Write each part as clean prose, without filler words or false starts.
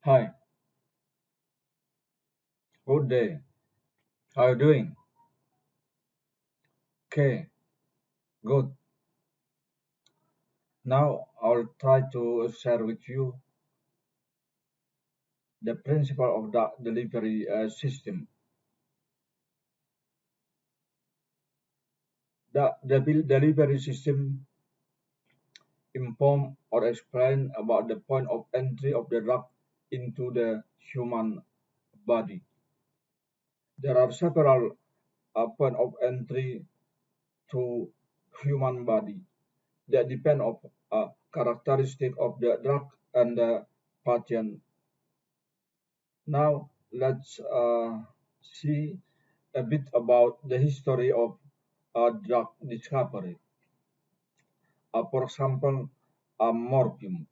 Hi, good day. How are you doing? Okay, good. Now I'll try to share with you the principle of the delivery system. The delivery system inform or explain about the point of entry of the drug into the human body. There are several point of entry to human body that depend on characteristic of the drug and the patient. Now let's see a bit about the history of drug discovery. For example, morphine.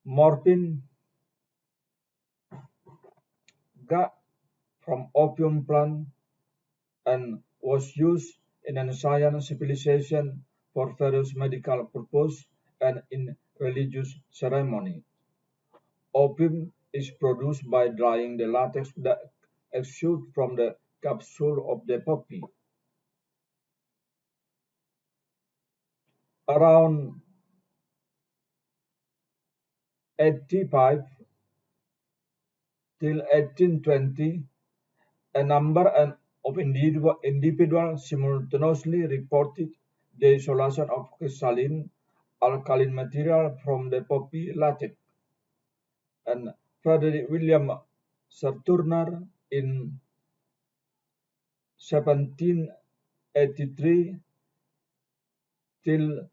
Morphine got from opium plant and was used in ancient civilization for various medical purposes and in religious ceremony. Opium is produced by drying the latex that exudes from the capsule of the poppy. Around 85 till 1820, a number of individuals simultaneously reported the isolation of crystalline alkaline material from the poppy latex, and Frederick William Saturner in 1783 till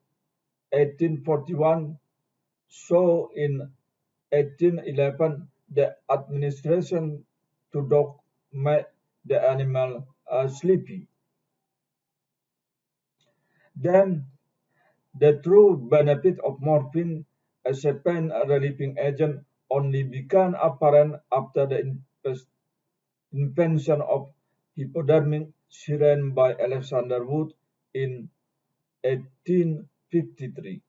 1841 saw in 1811 the administration to dog made the animal sleepy. Then the true benefit of morphine as a pain relieving agent only became apparent after the invention of hypodermic syringe by Alexander Wood in 1853.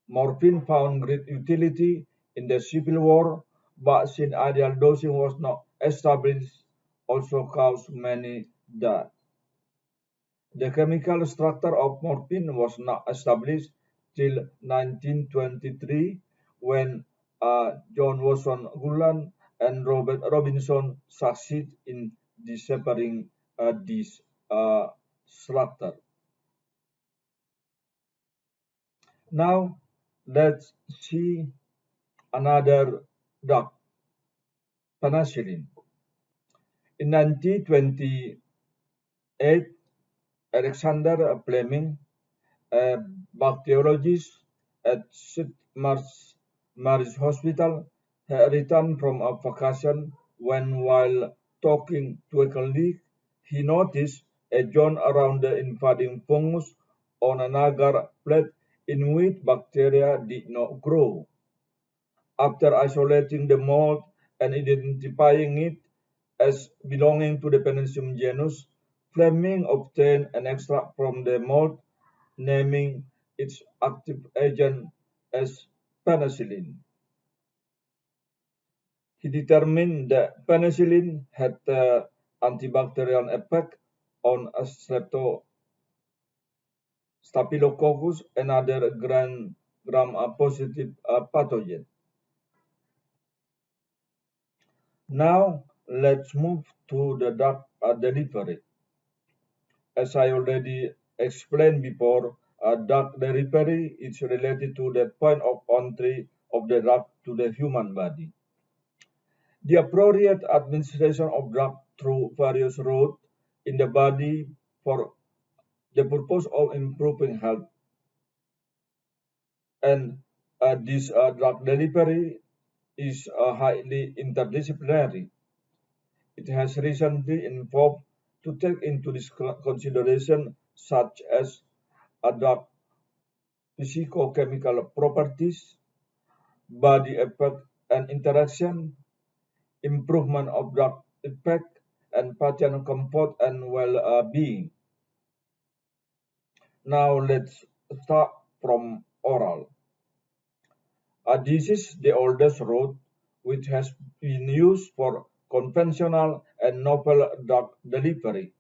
Morphine found great utility in the Civil War, but since ideal dosing was not established, also caused many deaths. The chemical structure of morphine was not established till 1923 when John Watson Gulland and Robert Robinson succeeded in deciphering this structure. Now let's see another drug, penicillin. In 1928, Alexander Fleming, a bacteriologist at St. Mary's Hospital, had returned from a vacation when, while talking to a colleague, he noticed a zone around the invading fungus on an agar plate in which bacteria did not grow. After isolating the mold and identifying it as belonging to the Penicillium genus, Fleming obtained an extract from the mold, naming its active agent as penicillin. He determined that penicillin had the antibacterial effect on Staphylococcus and other gram-positive pathogens. Now let's move to the drug delivery. As I already explained before, drug delivery is related to the point of entry of the drug to the human body. The appropriate administration of drug through various routes in the body for the purpose of improving health. And this drug delivery is highly interdisciplinary. It has recently evolved to take into consideration such as drug physicochemical properties, body effect and interaction, improvement of drug effect, and patient comfort and well-being. Now let's start from oral. This is the oldest route which has been used for conventional and novel drug delivery.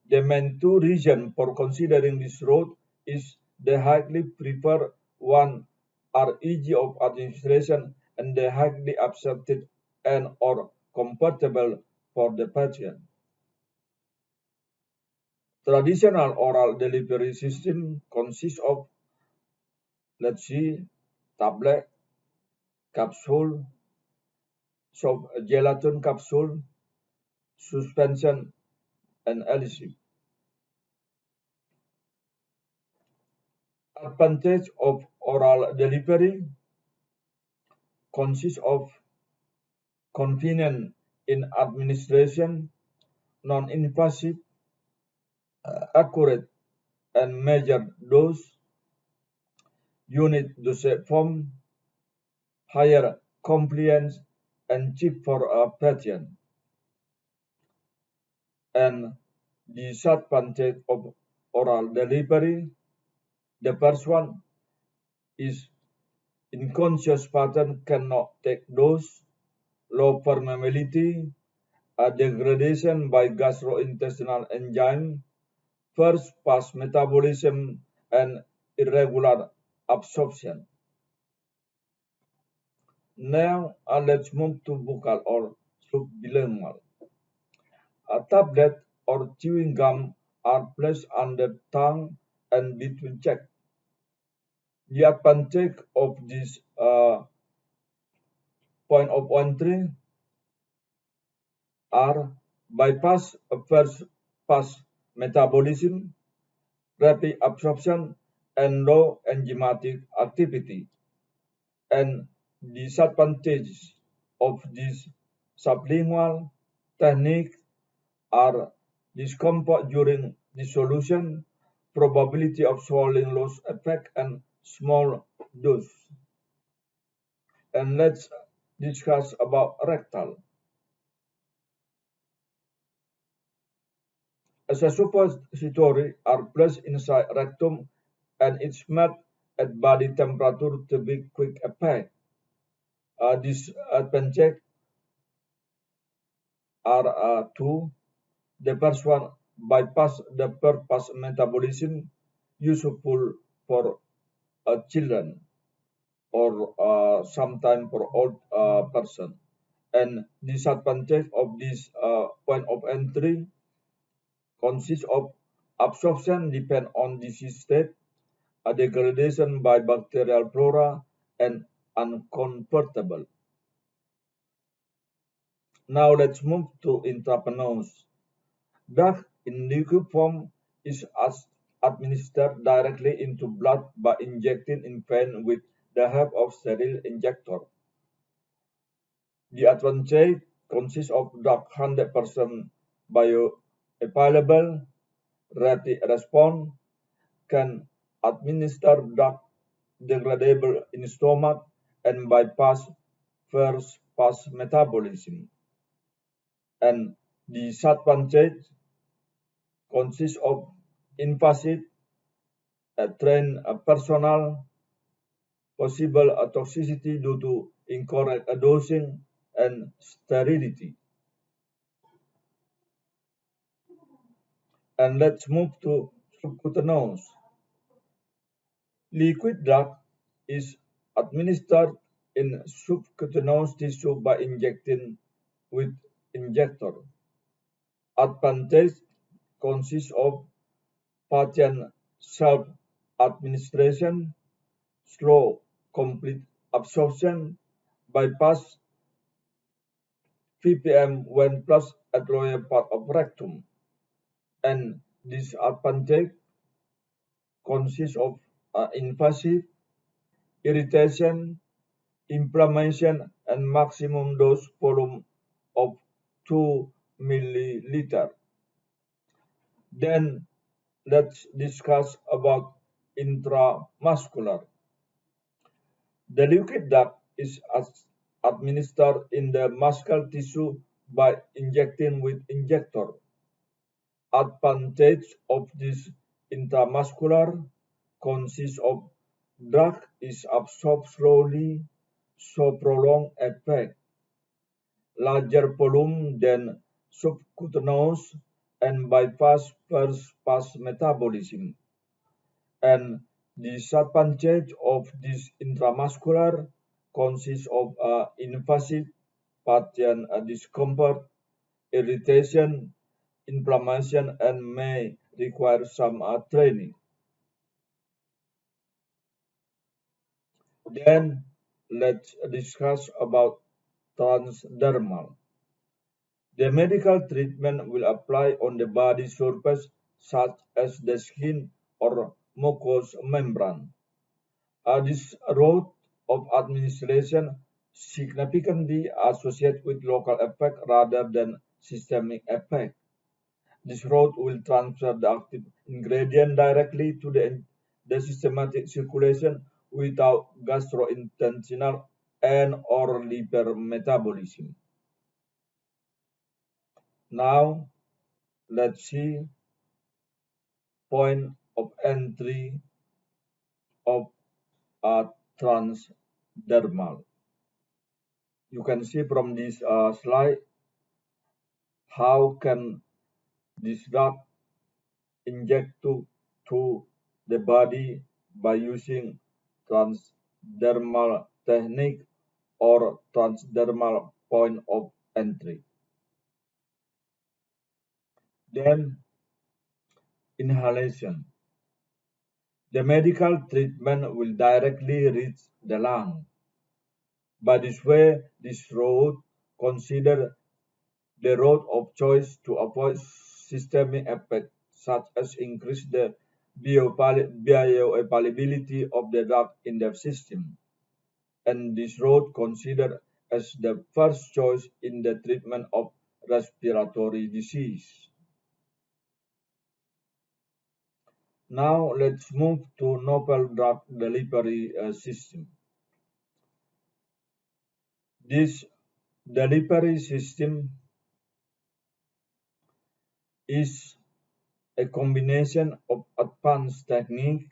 The main two reasons for considering this route is the highly preferred one are easy of administration and the highly accepted and or comfortable for the patient. Traditional oral delivery system consists of, let's see, tablet, capsule, gelatin capsule, suspension, and adhesive. Advantage of oral delivery consists of convenient in administration, non-invasive, accurate and measured dose, unit dosage form, higher compliance, and cheap for a patient. And disadvantage of oral delivery, the first one is unconscious patient cannot take dose, low permeability, a degradation by gastrointestinal enzyme, first pass metabolism, and irregular absorption. Now let's move to buccal or sublingual. A tablet or chewing gum are placed on the tongue and between cheek. The advantage of this point of entry are bypass first pass metabolism, rapid absorption, and low enzymatic activity. And disadvantages of this sublingual technique are discomfort during dissolution, probability of swallowing loss effect, and small dose. And let's discuss about rectal. As a suppository are placed inside rectum and it's made at body temperature to be quick effect. Disadvantages are two. The first one, bypass the purpose metabolism useful for children or sometime for old person. And disadvantage of this point of entry consists of absorption depend on disease state, a degradation by bacterial flora, and uncomfortable. Now let's move to intravenous. Drug in liquid form is administered directly into blood by injecting in vein with the help of sterile injector. The advantage consists of drug 100% bioavailable, rapid response, can administer drug degradable in stomach, and bypass first pass metabolism. And disadvantage consists of invasive, trained personnel, possible toxicity due to incorrect dosing, and sterility. And let's move to subcutaneous. Liquid drug is administered in subcutaneous tissue by injecting with injector. Advantage consists of patient self-administration, slow complete absorption, bypass ppm when placed at lower part of rectum, and disadvantage consists of invasive, irritation, inflammation, and maximum dose volume of 2 milliliter. Then let's discuss about intramuscular. The liquid drug is administered in the muscle tissue by injecting with injector. Advantage of this intramuscular consists of drug is absorbed slowly, so prolonged effect. larger volume than subcutaneous and bypass first-pass metabolism. And the disadvantage of this intramuscular consists of invasive patient discomfort, irritation, inflammation, and may require some training. Then let's discuss about transdermal. The medical treatment will apply on the body surface such as the skin or mucous membrane. This route of administration significantly associated with local effect rather than systemic effect. This route will transfer the active ingredient directly to the systematic circulation without gastrointestinal and or liver metabolism. Now, let's see point of entry of a transdermal. You can see from this slide how can this drug inject to the body by using transdermal technique or transdermal point of entry. Then inhalation. The medical treatment will directly reach the lung. By this way, this route considered the route of choice to avoid systemic effects such as increase the bioavailability of the drug in the system, and this route considered as the first choice in the treatment of respiratory disease. Now let's move to novel drug delivery system. This delivery system is a combination of advanced technique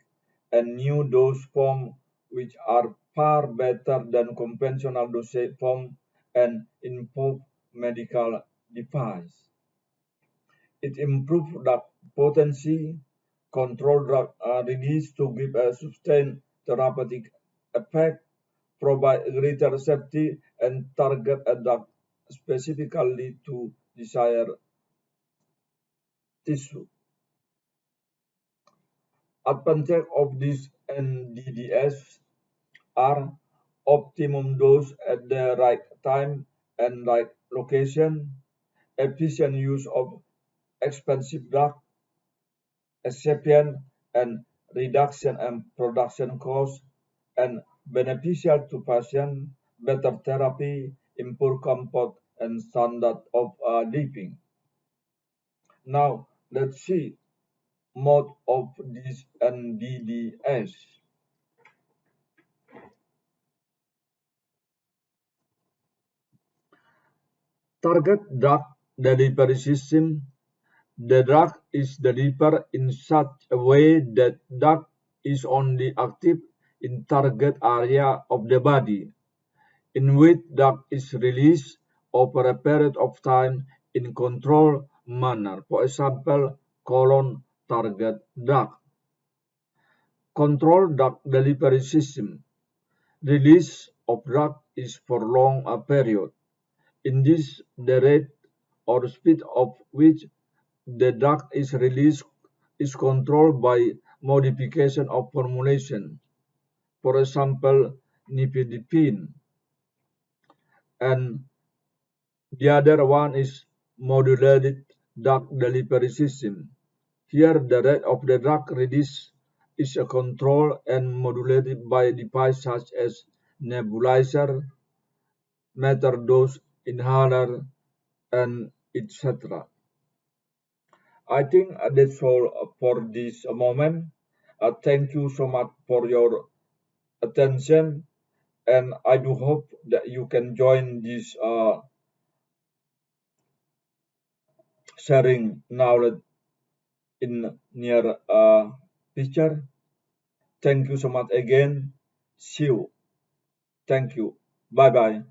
and new dose form which are far better than conventional dosage form and improved medical device. It improves drug potency, control drug release to give a sustained therapeutic effect, provide greater safety, and target a drug specifically to desired tissue. Advantage of this NDDS are optimum dose at the right time and right location, efficient use of expensive drug, excipient and reduction in production costs, and beneficial to patient, better therapy, improved comfort, and standard of living. Now, let's see mode of this NDDS. Target drug delivery system. The drug is delivered in such a way that drug is only active in target area of the body, in which drug is released over a period of time in controlled manner. For example, colon target drug. Controlled drug delivery system. Release of drug is for long period. In this, the rate or speed of which the drug is released is controlled by modification of formulation. For example, nifedipine. And the other one is modulated drug delivery system. Here, the rate of the drug release is controlled and modulated by devices such as nebulizer, metered dose inhaler, and etc. I think that's all for this moment. Thank you so much for your attention, and I do hope that you can join this sharing knowledge in near future. Thank you so much again. See you. Thank you. Bye bye.